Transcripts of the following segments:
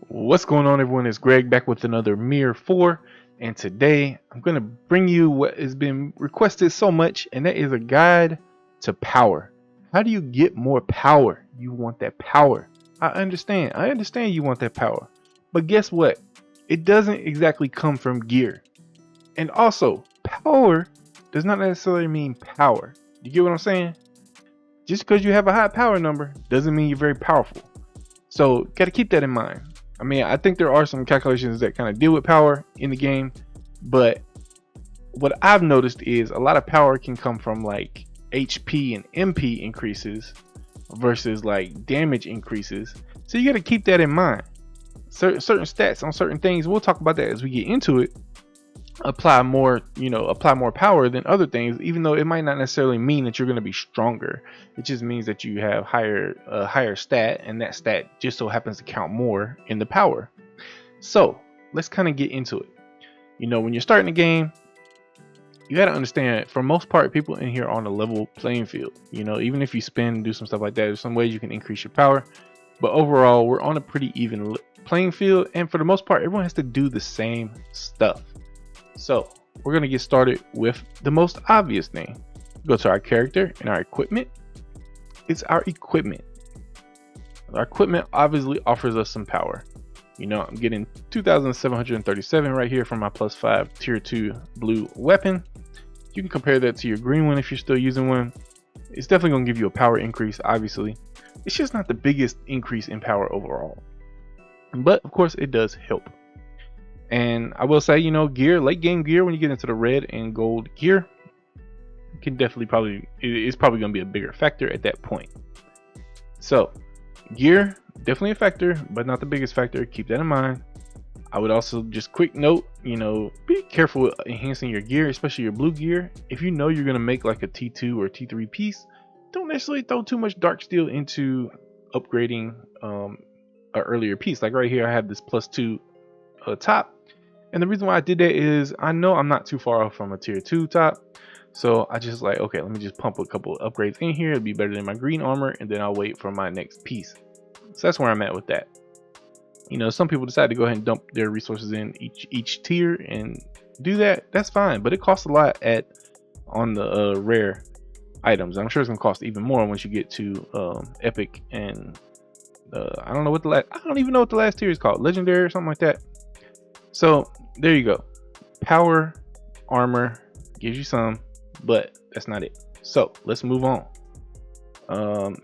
What's going on, everyone? It's Greg back with another MIR4, and today I'm going to bring you what has been requested so much, and that is a guide to power. How do you get more power? You want that power. I understand you want that power. But guess what? It doesn't exactly come from gear. And also, power does not necessarily mean power. You get what I'm saying? Just because you have a high power number doesn't mean you're very powerful. So, got to keep that in mind. I mean, I think there are some calculations that kind of deal with power in the game, but what I've noticed is a lot of power can come from like HP and MP increases versus like damage increases. So you got to keep that in mind. Certain stats on certain things, we'll talk about that as we get into it, apply more power than other things, even though it might not necessarily mean that you're going to be stronger. It just means that you have higher stat, and that stat just so happens to count more in the power. So let's kind of get into it. When you're starting the game, you got to understand, for most part, people in here are on a level playing field. Even if you spin and do some stuff like that, there's some ways you can increase your power, but overall we're on a pretty even playing field, and for the most part everyone has to do the same stuff. So we're going to get started with the most obvious thing. Go to our character and our equipment. It's our equipment. Our equipment obviously offers us some power. I'm getting 2,737 right here from my +5 tier 2 blue weapon. You can compare that to your green one if you're still using one. It's definitely going to give you a power increase, obviously. It's just not the biggest increase in power overall. But of course it does help. And I will say, gear, late game gear, when you get into the red and gold gear, can definitely it's probably going to be a bigger factor at that point. So gear, definitely a factor, but not the biggest factor. Keep that in mind. I would also just quick note, be careful with enhancing your gear, especially your blue gear. If you know you're going to make like a T2 or T3 piece, don't necessarily throw too much dark steel into upgrading an earlier piece. Like right here, I have this +2 top. And the reason why I did that is I know I'm not too far off from a tier 2 top. So I just like, okay, let me just pump a couple of upgrades in here. It'll be better than my green armor, and then I'll wait for my next piece. So that's where I'm at with that. Some people decide to go ahead and dump their resources in each tier and do that. That's fine, but it costs a lot on the rare items. I'm sure it's gonna cost even more once you get to epic and I don't even know what the last tier is called, legendary or something like that. So there you go. Power, armor gives you some, but that's not it. So let's move on.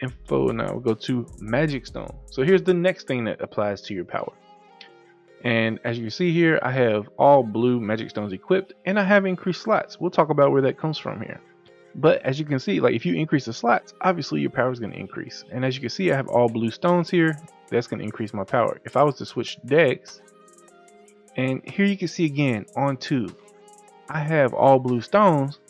Info, now we'll go to magic stone. So here's the next thing that applies to your power. And as you can see here, I have all blue magic stones equipped, and I have increased slots. We'll talk about where that comes from here. But as you can see, like if you increase the slots, obviously your power is going to increase. And as you can see, I have all blue stones here. That's going to increase my power. If I was to switch decks, and here you can see again on 2, I have all blue stones,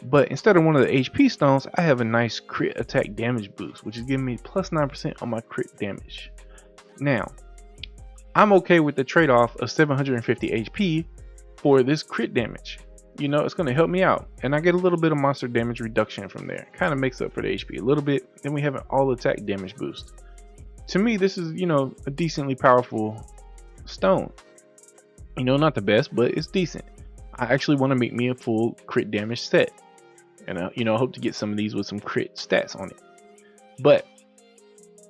but instead of one of the HP stones, I have a nice crit attack damage boost, which is giving me +9% on my crit damage. Now, I'm okay with the trade-off of 750 HP for this crit damage. It's going to help me out, and I get a little bit of monster damage reduction from there. Kind of makes up for the HP a little bit. Then we have an all attack damage boost. To me, this is, a decently powerful stone. Not the best, but it's decent. I actually want to make me a full crit damage set, and I hope to get some of these with some crit stats on it. But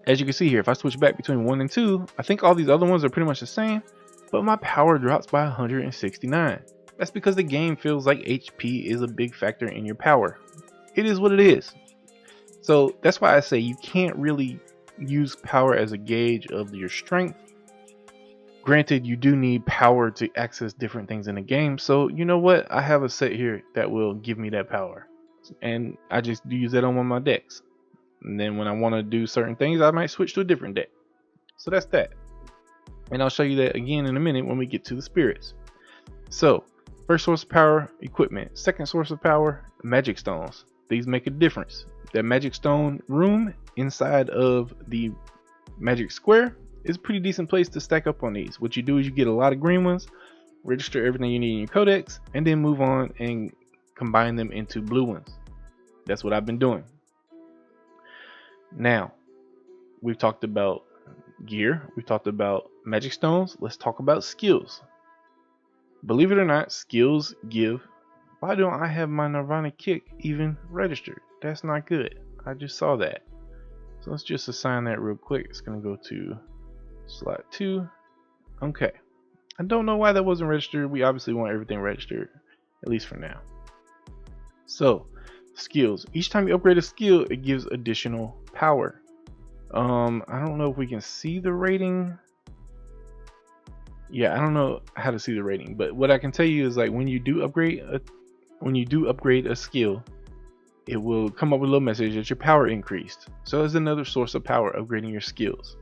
as you can see here, if I switch back between 1 and 2, I think all these other ones are pretty much the same, but my power drops by 169. That's because the game feels like HP is a big factor in your power. It is what it is. So that's why I say you can't really use power as a gauge of your strength. Granted, you do need power to access different things in the game. So you know what? I have a set here that will give me that power. And I just use that on one of my decks. And then when I want to do certain things, I might switch to a different deck. So that's that. And I'll show you that again in a minute when we get to the spirits. So first source of power, equipment. Second source of power, magic stones. These make a difference. That magic stone room inside of the magic square is a pretty decent place to stack up on these. What you do is you get a lot of green ones, register everything you need in your codex, and then move on and combine them into blue ones. That's what I've been doing. Now, we've talked about gear. We talked about magic stones. Let's talk about skills. Believe it or not, skills give. Why don't I have my Nirvana kick even registered? That's not good. I just saw that. So let's just assign that real quick. It's going to go to slot 2. Okay. I don't know why that wasn't registered. We obviously want everything registered, at least for now. So, skills. Each time you upgrade a skill, it gives additional power. I don't know if we can see the rating. Yeah, I don't know how to see the rating, but what I can tell you is like when you do upgrade a skill, it will come up with a little message that your power increased. So it's another source of power, upgrading your skills.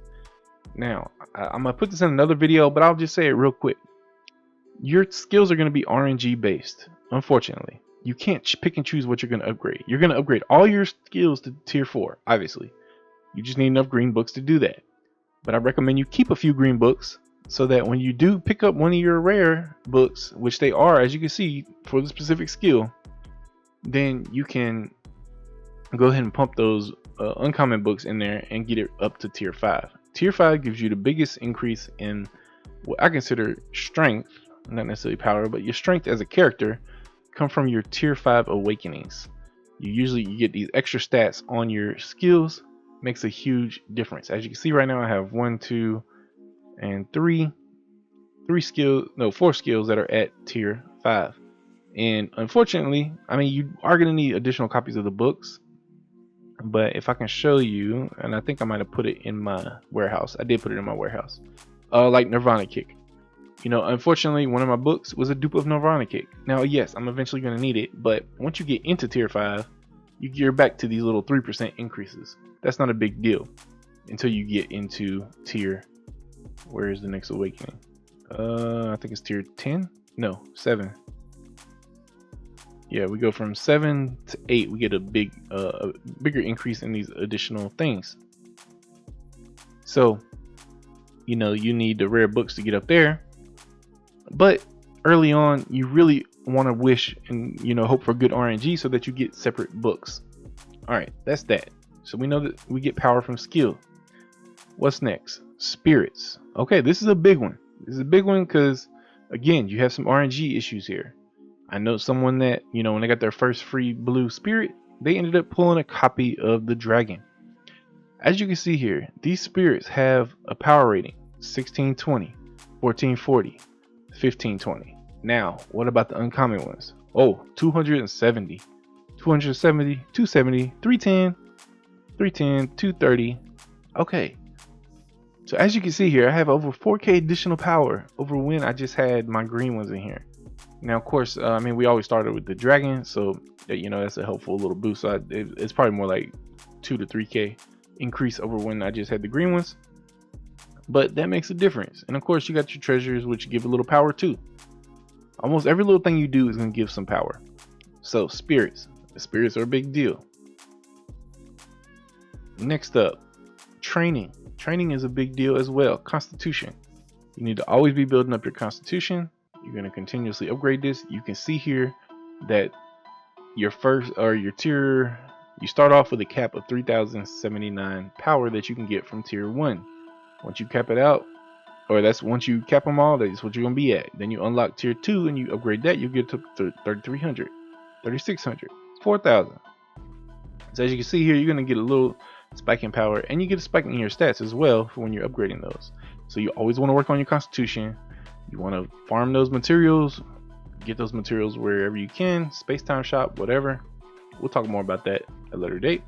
Now, I'm gonna put this in another video, but I'll just say it real quick. Your skills are gonna be RNG based. Unfortunately, you can't pick and choose what you're gonna upgrade. You're gonna upgrade all your skills to tier 4, obviously. You just need enough green books to do that. But I recommend you keep a few green books so that when you do pick up one of your rare books, which they are, as you can see, for the specific skill, then you can go ahead and pump those uncommon books in there and get it up to tier 5. Tier 5 gives you the biggest increase in what I consider strength, not necessarily power, but your strength as a character come from your tier 5 awakenings. You get these extra stats on your skills. Makes a huge difference. As you can see right now, I have 1, 2, and 4 skills that are at tier 5. And unfortunately, I mean, you are going to need additional copies of the books, but if I can show you, and I think I might have put it in my warehouse. I did put it in my warehouse. Like Nirvana Kick. You know, unfortunately, one of my books was a dupe of Nirvana Kick. Now, yes, I'm eventually going to need it, but once you get into tier 5, you gear back to these little 3% increases. That's not a big deal until you get into tier. Where is the next awakening? I think it's tier 10. No, 7. Yeah, we go from 7 to 8. We get a bigger increase in these additional things. So, you know, you need the rare books to get up there. But early on, you really want to wish and, you know, hope for good RNG so that you get separate books. All right, that's that. So we know that we get power from skill. What's next? Spirits. Okay, this is a big one. This is a big one because, again, you have some RNG issues here. I know someone that, you know, when they got their first free blue spirit, they ended up pulling a copy of the dragon. As you can see here, these spirits have a power rating 1620, 1440, 1520. Now, what about the uncommon ones? Oh, 270, 270, 270, 310, 310, 230. Okay. So as you can see here, I have over 4K additional power over when I just had my green ones in here. Now, of course, I mean, we always started with the dragon, so you know that's a helpful little boost. So it's probably more like 2 to 3K increase over when I just had the green ones. But that makes a difference. And of course, you got your treasures, which give a little power too. Almost every little thing you do is going to give some power. So spirits. The spirits are a big deal. Next up, training. Training is a big deal as well. Constitution. You need to always be building up your constitution. You're going to continuously upgrade this. You can see here that your first or your tier, you start off with a cap of 3079 power that you can get from tier 1. Once you cap it out, or that's once you cap them all, that's what you're going to be at. Then you unlock tier 2 and you upgrade that, you get to 3300, 3600, 4000. So as you can see here, you're going to get a little spike in power, and you get a spike in your stats as well for when you're upgrading those. So you always want to work on your constitution. You want to farm those materials, get those materials wherever you can, space-time shop, whatever. We'll talk more about that at a later date.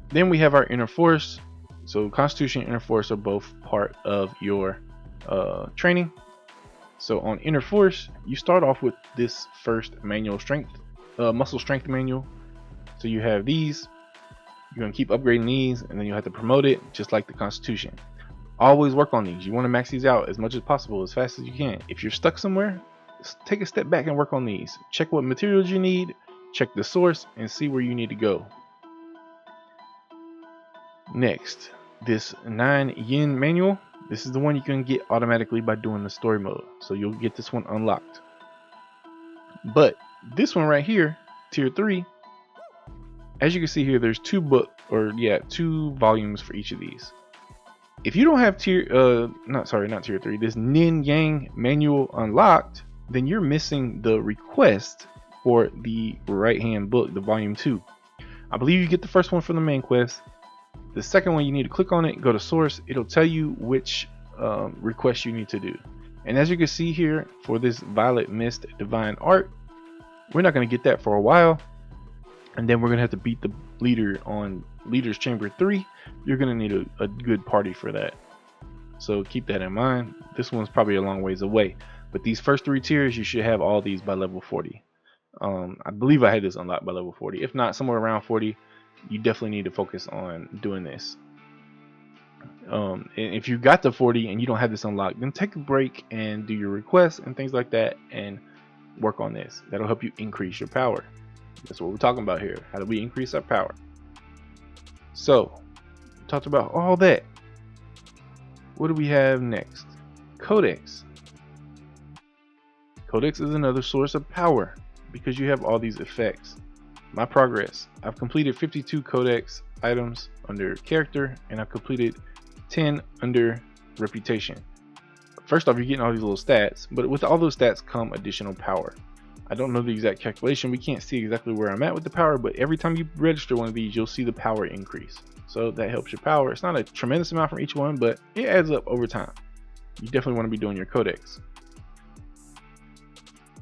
Then we have our inner force. So constitution and inner force are both part of your training. So on inner force, you start off with this first manual strength, muscle strength manual. So you have these. You're going to keep upgrading these, and then you have to promote it just like the constitution. Always work on these. You want to max these out as much as possible, as fast as you can. If you're stuck somewhere, take a step back and work on these. Check what materials you need, check the source, and see where you need to go. Next, this 9 yen manual. This is the one you can get automatically by doing the story mode. So you'll get this one unlocked. But this one right here, tier 3, as you can see here, there's two volumes for each of these. If you don't have not tier 3, this Nin Yang manual unlocked, then you're missing the request for the right hand book, the volume 2. I believe you get the first one from the main quest. The second one, you need to click on it, go to source. It'll tell you which request you need to do. And as you can see here, for this Violet Mist Divine Art, we're not going to get that for a while. And then we're going to have to beat the leader on Leader's Chamber 3. You're going to need a good party for that. So keep that in mind. This one's probably a long ways away. But these first 3 tiers, you should have all these by level 40. I believe I had this unlocked by level 40. If not, somewhere around 40, you definitely need to focus on doing this. And if you got to 40 and you don't have this unlocked, then take a break and do your requests and things like that and work on this. That'll help you increase your power. That's what we're talking about here. How do we increase our power? So, talked about all that. What do we have next? Codex. Codex is another source of power because you have all these effects. My progress. I've completed 52 Codex items under character, and I've completed 10 under reputation. First off, you're getting all these little stats, but with all those stats come additional power. I don't know the exact calculation. We can't see exactly where I'm at with the power, but every time you register one of these, you'll see the power increase. So that helps your power. It's not a tremendous amount from each one, but it adds up over time. You definitely want to be doing your Codex.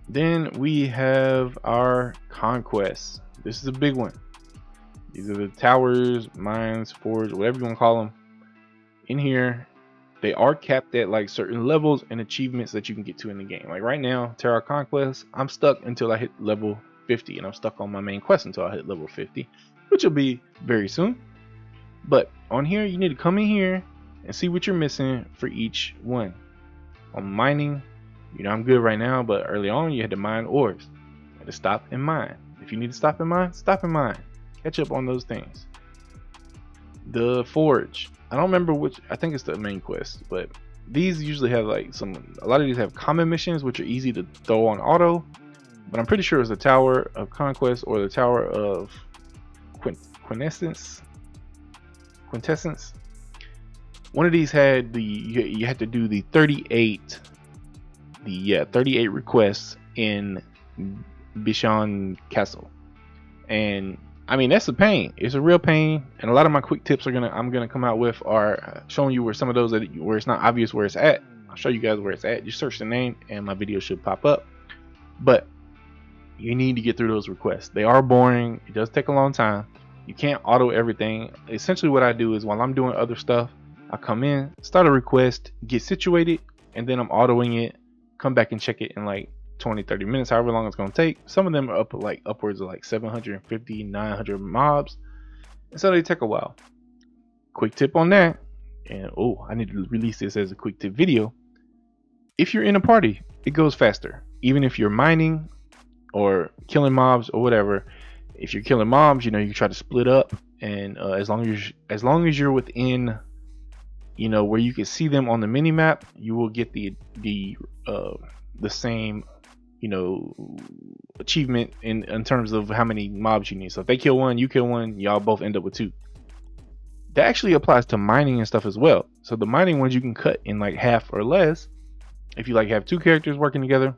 Then we have our Conquest. This is a big one. These are the towers, mines, forge, whatever you want to call them. In here, they are capped at like certain levels and achievements that you can get to in the game. Like right now, Terra Conquest, I'm stuck until I hit level 50, and I'm stuck on my main quest until I hit level 50, which will be very soon. But on here, you need to come in here and see what you're missing for each one. On mining, you know I'm good right now, but early on you had to mine ores. You had to stop and mine. If you need to stop and mine, stop and mine. Catch up on those things. The forge. I don't remember which. I think it's the main quest, but these usually have like a lot of these have common missions, which are easy to throw on auto. But I'm pretty sure it's the Tower of Conquest or the Tower of Quintessence. One of these had you had to do the 38 requests in Bichon Castle, and I mean that's a pain. It's a real pain, and a lot of my quick tips I'm gonna come out with are showing you where some of those where it's not obvious where it's at. I'll show you guys where it's at. Just search the name and my video should pop up. But you need to get through those requests. They are boring. It does take a long time. You can't auto everything. Essentially what I do is while I'm doing other stuff, I come in, start a request, get situated, and then I'm autoing it, come back and check it in like 20-30 minutes, however long it's going to take. Some of them are upwards of like 750-900 mobs, and so they take a while. Quick tip on that, and I need to release this as a quick tip video. If you're in a party, it goes faster. Even if you're mining or killing mobs or whatever, if you're killing mobs, you try to split up, and as long as you're within where you can see them on the mini map, you will get the same achievement in terms of how many mobs you need. So if they kill one, you kill one, y'all both end up with 2. That actually applies to mining and stuff as well. So the mining ones you can cut in like half or less. If you have 2 characters working together,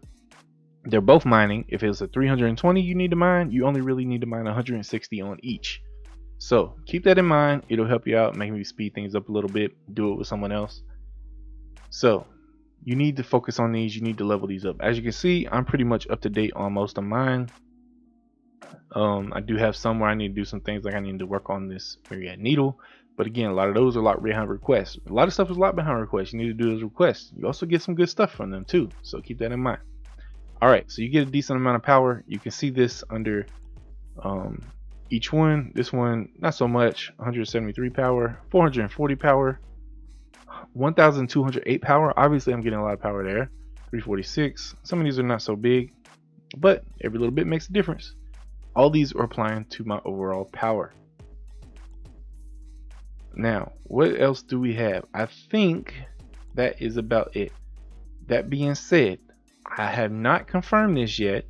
they're both mining. If it's a 320 you need to mine, you only really need to mine 160 on each. So keep that in mind. It'll help you out, maybe speed things up a little bit, do it with someone else. So you need to focus on these. You need to level these up. As you can see, I'm pretty much up to date on most of mine. I do have some where I need to do some things, like I need to work on this Myriad Needle. But again, a lot of those are locked behind requests. A lot of stuff is locked behind requests. You need to do those requests. You also get some good stuff from them too. So keep that in mind. All right, so you get a decent amount of power. You can see this under each one. This one, not so much. 173 power, 440 power, 1208 power. Obviously, I'm getting a lot of power there. 346. Some of these are not so big, but every little bit makes a difference. All these are applying to my overall power. Now, what else do we have? I think that is about it. That being said, I have not confirmed this yet,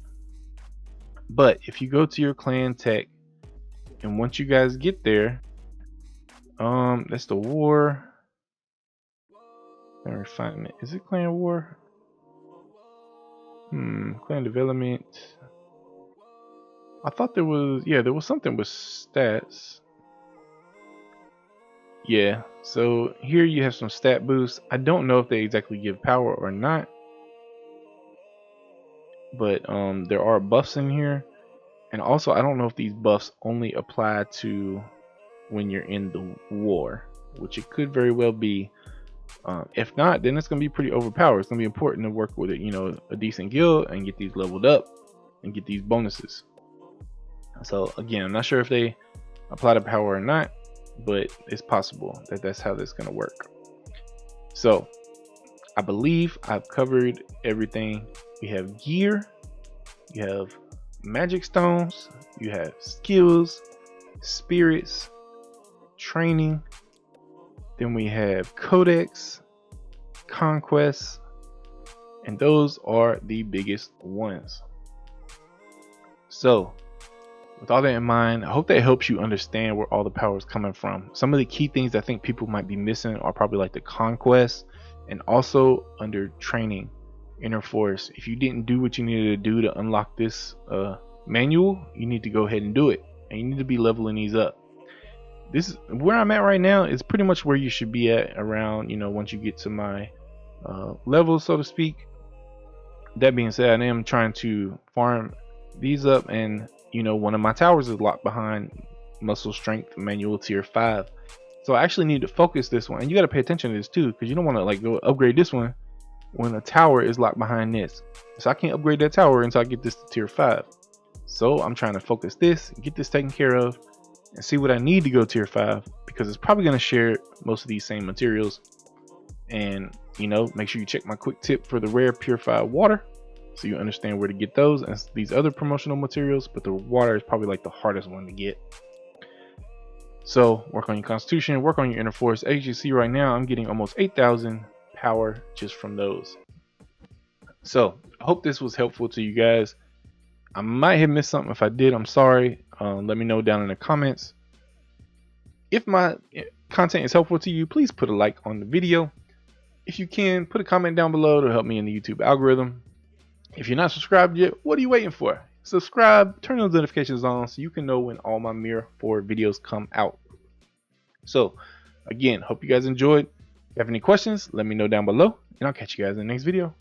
but if you go to your clan tech And once you guys get there, that's the war. Clan refinement. Is it clan war? Clan development. I thought there was, yeah, there was something with stats. Yeah, so here you have some stat boosts. I don't know if they exactly give power or not, but there are buffs in here. And also, I don't know if these buffs only apply to when you're in the war, which it could very well be. If not, then it's going to be pretty overpowered. It's going to be important to work with it, you know, a decent guild and get these leveled up and get these bonuses. So again, I'm not sure if they apply to power or not, but it's possible that that's how that's going to work. So I believe I've covered everything. We have gear, you have magic stones, you have skills, spirits, training, then we have Codex, Conquest, and those are the biggest ones. So with all that in mind, I hope that helps you understand where all the power is coming from. Some of the key things I think people might be missing are probably like the Conquest, and also under training, inner force. If you didn't do what you needed to do to unlock this manual, you need to go ahead and do it, and you need to be leveling these up. This is where I'm at right now, is pretty much where you should be at around, you know, once you get to my level, so to speak. That being said, I am trying to farm these up, and you know, one of my towers is locked behind muscle strength manual tier 5, so I actually need to focus this one. And you got to pay attention to this too, because you don't want to like go upgrade this one when a tower is locked behind this. So I can't upgrade that tower until I get this to tier 5. So I'm trying to focus this, get this taken care of, and see what I need to go tier 5, because it's probably going to share most of these same materials. And you know, make sure you check my quick tip for the rare purified water, so you understand where to get those and these other promotional materials. But the water is probably like the hardest one to get. So work on your constitution, work on your inner force. As you see right now, I'm getting almost 8,000 power just from those. So I hope this was helpful to you guys. I might have missed something. If I did, I'm sorry. Let me know down in the comments. If my content is helpful to you, please put a like on the video. If you can, put a comment down below to help me in the YouTube algorithm. If you're not subscribed yet, what are you waiting for? Subscribe, turn those notifications on so you can know when all my MIR4 videos come out. So again, hope you guys enjoyed. If you have any questions, let me know down below, and I'll catch you guys in the next video.